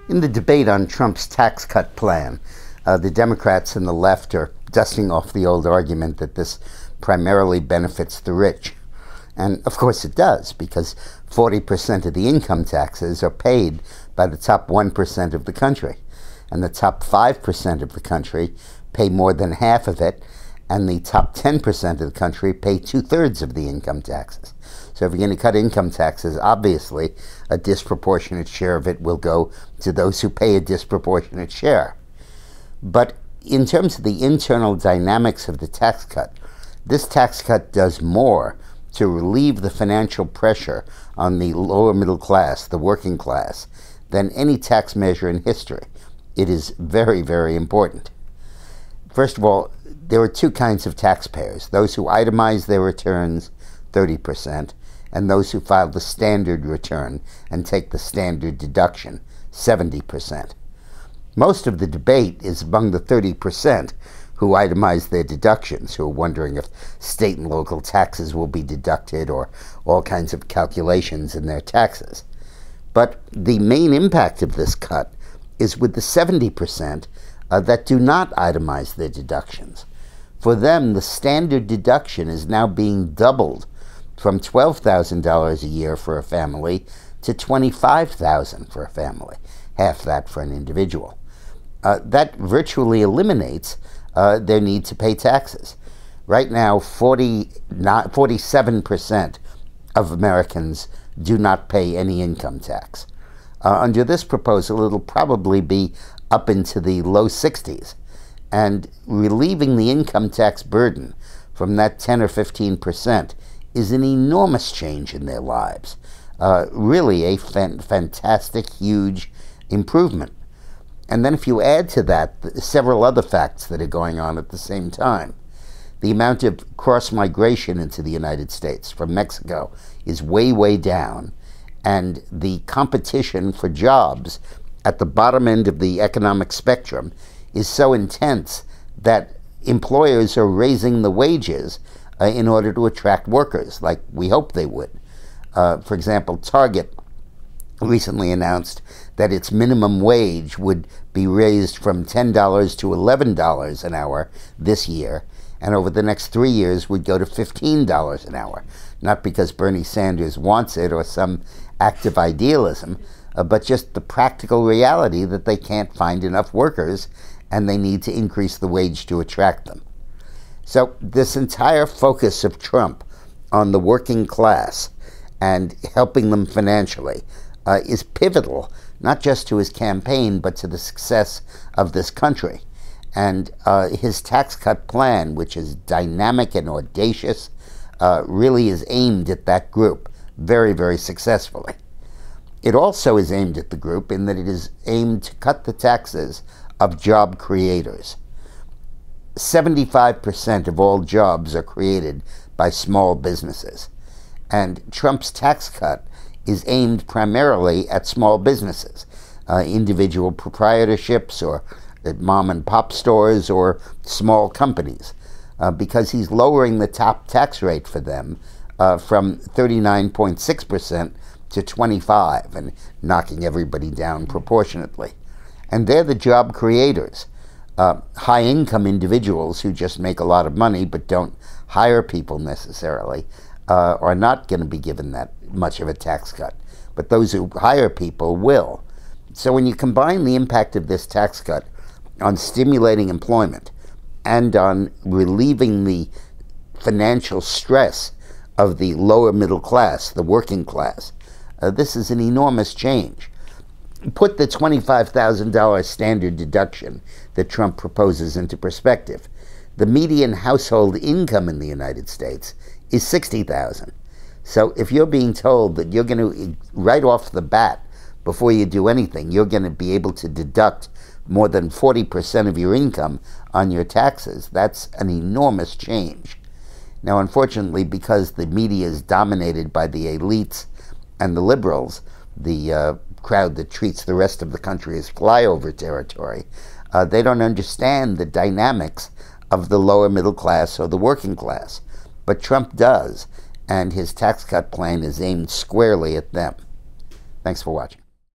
In the debate on Trump's tax cut plan, the Democrats and the left are dusting off the old argument that this primarily benefits the rich. And of course it does, because 40% of the income taxes are paid by the top 1% of the country. And the top 5% of the country pay more than half of it, and the top 10% of the country pay 2/3 of the income taxes. So if you're going to cut income taxes, obviously a disproportionate share of it will go to those who pay a disproportionate share. But in terms of the internal dynamics of the tax cut, this tax cut does more to relieve the financial pressure on the lower middle class, the working class, than any tax measure in history. It is very, very important. First of all, there are two kinds of taxpayers: those who itemize their returns, 30%, and those who file the standard return and take the standard deduction, 70%. Most of the debate is among the 30% who itemize their deductions, who are wondering if state and local taxes will be deducted or all kinds of calculations in their taxes. But the main impact of this cut is with the 70% that do not itemize their deductions. For them, the standard deduction is now being doubled from $12,000 a year for a family to $25,000 for a family, half that for an individual. That virtually eliminates their need to pay taxes. Right now, 47% of Americans do not pay any income tax. Under this proposal, it'll probably be up into the low 60s. And relieving the income tax burden from that 10 or 15% is an enormous change in their lives. Really a fantastic, huge improvement. And then if you add to that several other facts that are going on at the same time, the amount of cross-migration into the United States from Mexico is way, way down, and the competition for jobs at the bottom end of the economic spectrum is so intense that employers are raising the wages in order to attract workers, like we hope they would. For example, Target recently announced that its minimum wage would be raised from $10 to $11 an hour this year, and over the next 3 years would go to $15 an hour. Not because Bernie Sanders wants it or some act of idealism, but just the practical reality that they can't find enough workers and they need to increase the wage to attract them. So this entire focus of Trump on the working class and helping them financially is pivotal, not just to his campaign, but to the success of this country. And his tax cut plan, which is dynamic and audacious, really is aimed at that group very, very successfully. It also is aimed at the group in that it is aimed to cut the taxes of job creators. 75% of all jobs are created by small businesses. And Trump's tax cut is aimed primarily at small businesses, individual proprietorships or at mom and pop stores or small companies, because he's lowering the top tax rate for them from 39.6% to 25%, and knocking everybody down proportionately. And they're the job creators. High-income individuals who just make a lot of money but don't hire people necessarily are not going to be given that much of a tax cut. But those who hire people will. So when you combine the impact of this tax cut on stimulating employment and on relieving the financial stress of the lower middle class, the working class, this is an enormous change. Put the $25,000 standard deduction that Trump proposes into perspective. The median household income in the United States is $60,000. So if you're being told that you're going to, right off the bat, before you do anything, you're going to be able to deduct more than 40% of your income on your taxes, that's an enormous change. Now, unfortunately, because the media is dominated by the elites and the liberals, the crowd that treats the rest of the country as flyover territory, they don't understand the dynamics of the lower middle class or the working class. But Trump does, and his tax cut plan is aimed squarely at them. Thanks for watching.